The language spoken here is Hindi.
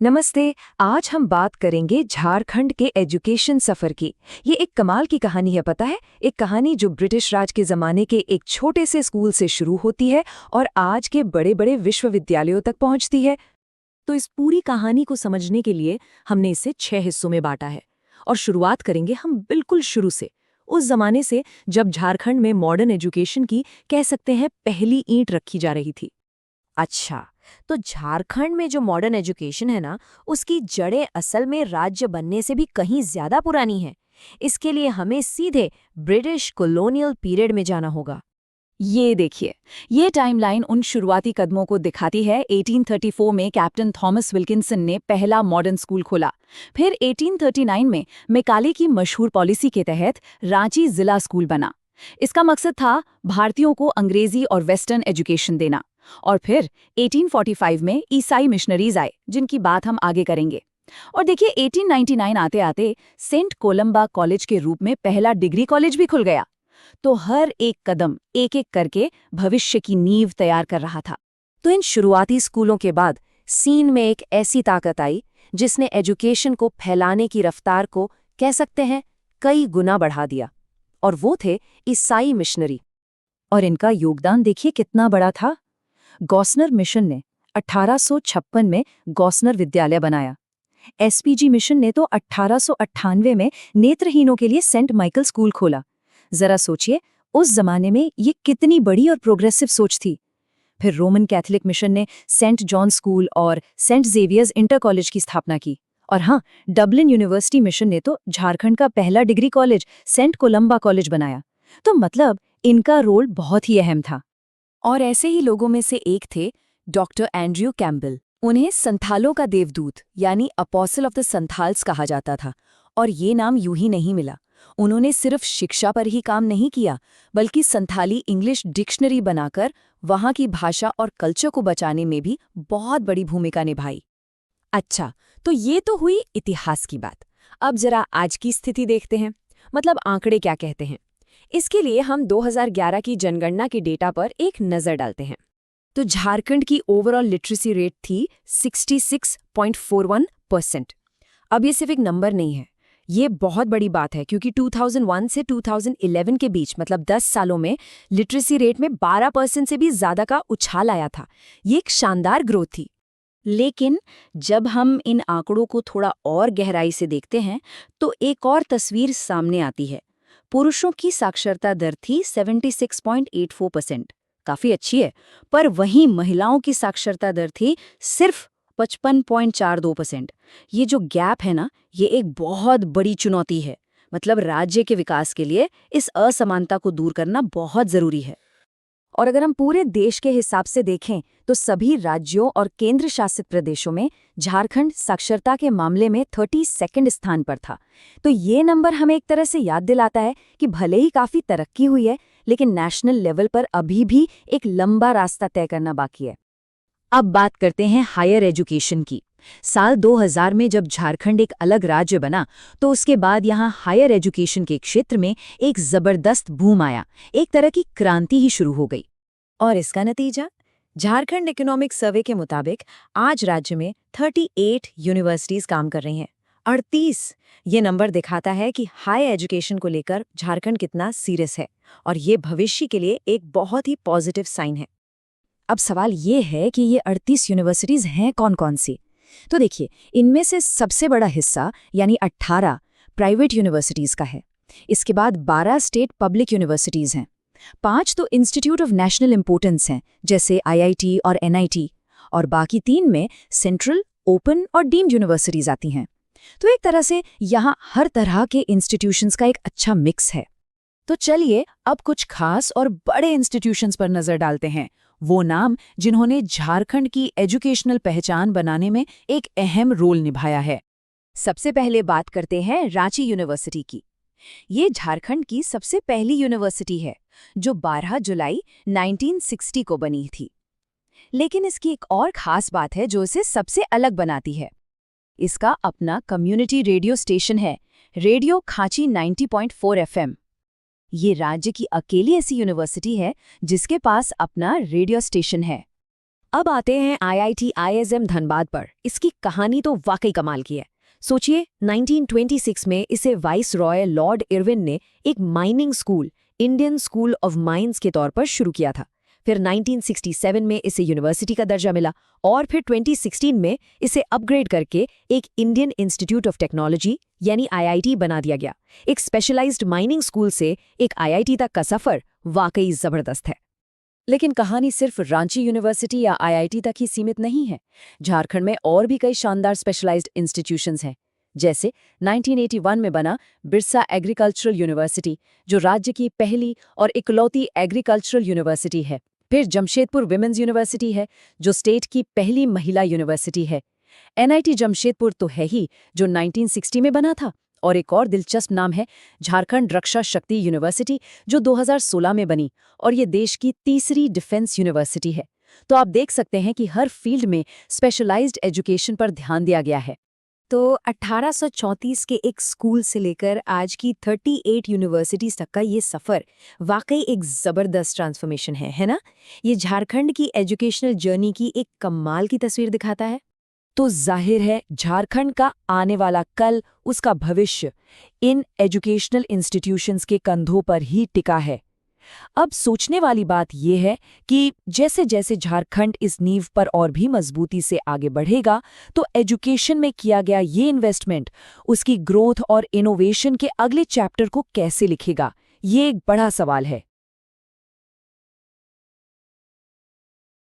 नमस्ते। आज हम बात करेंगे झारखंड के एजुकेशन सफर की। ये एक कमाल की कहानी है, पता है? एक कहानी जो ब्रिटिश राज के जमाने के एक छोटे से स्कूल से शुरू होती है और आज के बड़े बड़े विश्वविद्यालयों तक पहुंचती है। तो इस पूरी कहानी को समझने के लिए हमने इसे 6 हिस्सों में बांटा है। और शुरुआत करेंगे हम बिल्कुल शुरू से, उस जमाने से जब झारखंड में मॉडर्न एजुकेशन की, कह सकते हैं, पहली ईंट रखी जा रही थी। अच्छा, तो झारखंड में जो मॉडर्न एजुकेशन है ना, उसकी जड़ें असल में राज्य बनने से भी कहीं ज्यादा पुरानी हैं। इसके लिए हमें सीधे ब्रिटिश कॉलोनियल पीरियड में जाना होगा। ये देखिए, ये टाइमलाइन उन शुरुआती कदमों को दिखाती है। 1834 में कैप्टन थॉमस विल्किंसन ने पहला मॉडर्न स्कूल खोला। फिर 1839 में मैकाले की मशहूर पॉलिसी के तहत रांची जिला स्कूल बना। इसका मकसद था भारतीयों को अंग्रेजी और वेस्टर्न एजुकेशन देना। और फिर 1845 में ईसाई मिशनरीज आए, जिनकी बात हम आगे करेंगे। और देखिए, 1899 आते आते सेंट कोलंबा कॉलेज के रूप में पहला डिग्री कॉलेज भी खुल गया। तो हर एक कदम एक एक करके भविष्य की नींव तैयार कर रहा था। तो इन शुरुआती स्कूलों के बाद सीन में एक ऐसी ताकत आई जिसने एजुकेशन को फैलाने की रफ्तार को, कह सकते हैं, कई गुना बढ़ा दिया। और वो थे ईसाई मिशनरी। और इनका योगदान देखिए कितना बड़ा था। गॉसनर मिशन ने 1856 में गॉसनर विद्यालय बनाया। एसपीजी मिशन ने तो 1898 में नेत्रहीनों के लिए सेंट माइकल स्कूल खोला। जरा सोचिए, उस जमाने में ये कितनी बड़ी और प्रोग्रेसिव सोच थी। फिर रोमन कैथोलिक मिशन ने सेंट जॉन स्कूल और सेंट जेवियर्स इंटर कॉलेज की स्थापना की। और हाँ, डबलिन यूनिवर्सिटी मिशन ने तो झारखंड का पहला degree college saint Columba college बनाया। तो मतलब इनका रोल बहुत ही अहम था। और ऐसे ही लोगों में से एक थे डॉक्टर एंड्रयू कैम्पबेल। उन्हें संथालों का देवदूत यानी अपोस्टल ऑफ द संथाल्स कहा जाता था। और ये नाम यूं ही नहीं मिला। उन्होंने सिर्फ शिक्षा पर ही काम नहीं किया, बल्कि संथाली इंग्लिश डिक्शनरी बनाकर वहां की भाषा और कल्चर को बचाने में भी बहुत बड़ी भूमिका निभाई। अच्छा, तो ये तो हुई इतिहास की बात। अब जरा आज की स्थिति देखते हैं, मतलब आंकड़े क्या कहते हैं। इसके लिए हम 2011 की जनगणना के डेटा पर एक नज़र डालते हैं। तो झारखंड की ओवरऑल लिटरेसी रेट थी 66.41%। अब ये सिर्फ एक नंबर नहीं है, ये बहुत बड़ी बात है, क्योंकि 2001 से 2011 के बीच, मतलब 10 सालों में, लिटरेसी रेट में 12% से भी ज़्यादा का उछाल आया था। ये एक शानदार ग्रोथ थी। लेकिन जब हम इन आंकड़ों को थोड़ा और गहराई से देखते हैं, तो एक और तस्वीर सामने आती है। पुरुषों की साक्षरता दर थी 76.84%, काफी अच्छी है। पर वहीं महिलाओं की साक्षरता दर थी सिर्फ 55.42%। ये जो गैप है ना, ये एक बहुत बड़ी चुनौती है। मतलब राज्य के विकास के लिए इस असमानता को दूर करना बहुत जरूरी है। और अगर हम पूरे देश के हिसाब से देखें, तो सभी राज्यों और केंद्र शासित प्रदेशों में झारखंड साक्षरता के मामले में 32वें स्थान पर था। तो ये नंबर हमें एक तरह से याद दिलाता है कि भले ही काफ़ी तरक्की हुई है, लेकिन नेशनल लेवल पर अभी भी एक लंबा रास्ता तय करना बाकी है। अब बात करते हैं हायर एजुकेशन की। साल 2000 में जब झारखंड एक अलग राज्य बना, तो उसके बाद यहाँ हायर एजुकेशन के क्षेत्र में एक जबरदस्त बूम आया। एक तरह की क्रांति ही शुरू हो गई। और इसका नतीजा, झारखंड इकोनॉमिक सर्वे के मुताबिक आज राज्य में 38 यूनिवर्सिटीज काम कर रही हैं। 38! ये नंबर दिखाता है कि हाई एजुकेशन को लेकर झारखंड कितना सीरियस है, और ये भविष्य के लिए एक बहुत ही पॉजिटिव साइन है। अब सवाल ये है कि ये 38 यूनिवर्सिटीज हैं कौन कौन सी? तो देखिए, इनमें से सबसे बड़ा हिस्सा यानी 18 प्राइवेट यूनिवर्सिटीज का है। इसके बाद 12 स्टेट पब्लिक यूनिवर्सिटीज हैं। 5 तो इंस्टीट्यूट ऑफ नेशनल इंपोर्टेंस हैं, जैसे आईआईटी और एनआईटी। और बाकी 3 में सेंट्रल, ओपन और डीम्ड यूनिवर्सिटीज आती हैं। तो एक तरह से यहाँ हर तरह के इंस्टीट्यूशंस का एक अच्छा मिक्स है। तो चलिए अब कुछ खास और बड़े इंस्टीट्यूशंस पर नजर डालते हैं, वो नाम जिन्होंने झारखंड की एजुकेशनल पहचान बनाने में एक अहम रोल निभाया है। सबसे पहले बात करते हैं रांची यूनिवर्सिटी की। ये झारखंड की सबसे पहली यूनिवर्सिटी है, जो 12 जुलाई 1960 को बनी थी। लेकिन इसकी एक और खास बात है जो इसे सबसे अलग बनाती है। इसका अपना कम्युनिटी रेडियो स्टेशन है, रेडियो खांची 90.4 FM। ये राज्य की अकेली ऐसी यूनिवर्सिटी है जिसके पास अपना रेडियो स्टेशन है। अब आते हैं IIT ISM धनबाद पर। इसकी कहानी तो वाकई कमाल की है। सोचिए, 1926 में इसे वाइस रॉय लॉर्ड इरविन ने एक mining school, Indian school of mines के तौर पर शुरू किया था। फिर 1967 में इसे यूनिवर्सिटी का दर्जा मिला और फिर 2016 में इसे अपग्रेड करके एक इंडियन इंस्टीट्यूट ऑफ टेक्नोलॉजी यानी IIT बना दिया गया। एक स्पेशलाइज्ड माइनिंग स्कूल से एक IIT तक का सफर वाकई जबरदस्त है। लेकिन कहानी सिर्फ रांची यूनिवर्सिटी या IIT तक ही सीमित नहीं है। झारखंड में और भी कई शानदार स्पेशलाइज्ड इंस्टीट्यूशंस हैं, जैसे 1981 में बना बिरसा एग्रीकल्चरल यूनिवर्सिटी, जो राज्य की पहली और इकलौती एग्रीकल्चरल यूनिवर्सिटी है। फिर जमशेदपुर विमेंस यूनिवर्सिटी है, जो स्टेट की पहली महिला यूनिवर्सिटी है। NIT जमशेदपुर तो है ही, जो 1960 में बना था। और एक और दिलचस्प नाम है झारखंड रक्षा शक्ति यूनिवर्सिटी, जो 2016 में बनी और ये देश की तीसरी डिफेंस यूनिवर्सिटी है। तो आप देख सकते हैं कि हर फील्ड में स्पेशलाइज्ड एजुकेशन पर ध्यान दिया गया है। तो 1834 के एक स्कूल से लेकर आज की 38 यूनिवर्सिटीज तक का ये सफ़र वाकई एक ज़बरदस्त ट्रांसफॉर्मेशन है ना? ये झारखंड की एजुकेशनल जर्नी की एक कमाल की तस्वीर दिखाता है। तो जाहिर है झारखंड का आने वाला कल, उसका भविष्य इन एजुकेशनल इंस्टीट्यूशंस के कंधों पर ही टिका है। अब सोचने वाली बात यह है कि जैसे जैसे झारखंड इस नींव पर और भी मजबूती से आगे बढ़ेगा, तो एजुकेशन में किया गया ये इन्वेस्टमेंट उसकी ग्रोथ और इनोवेशन के अगले चैप्टर को कैसे लिखेगा, ये एक बड़ा सवाल है।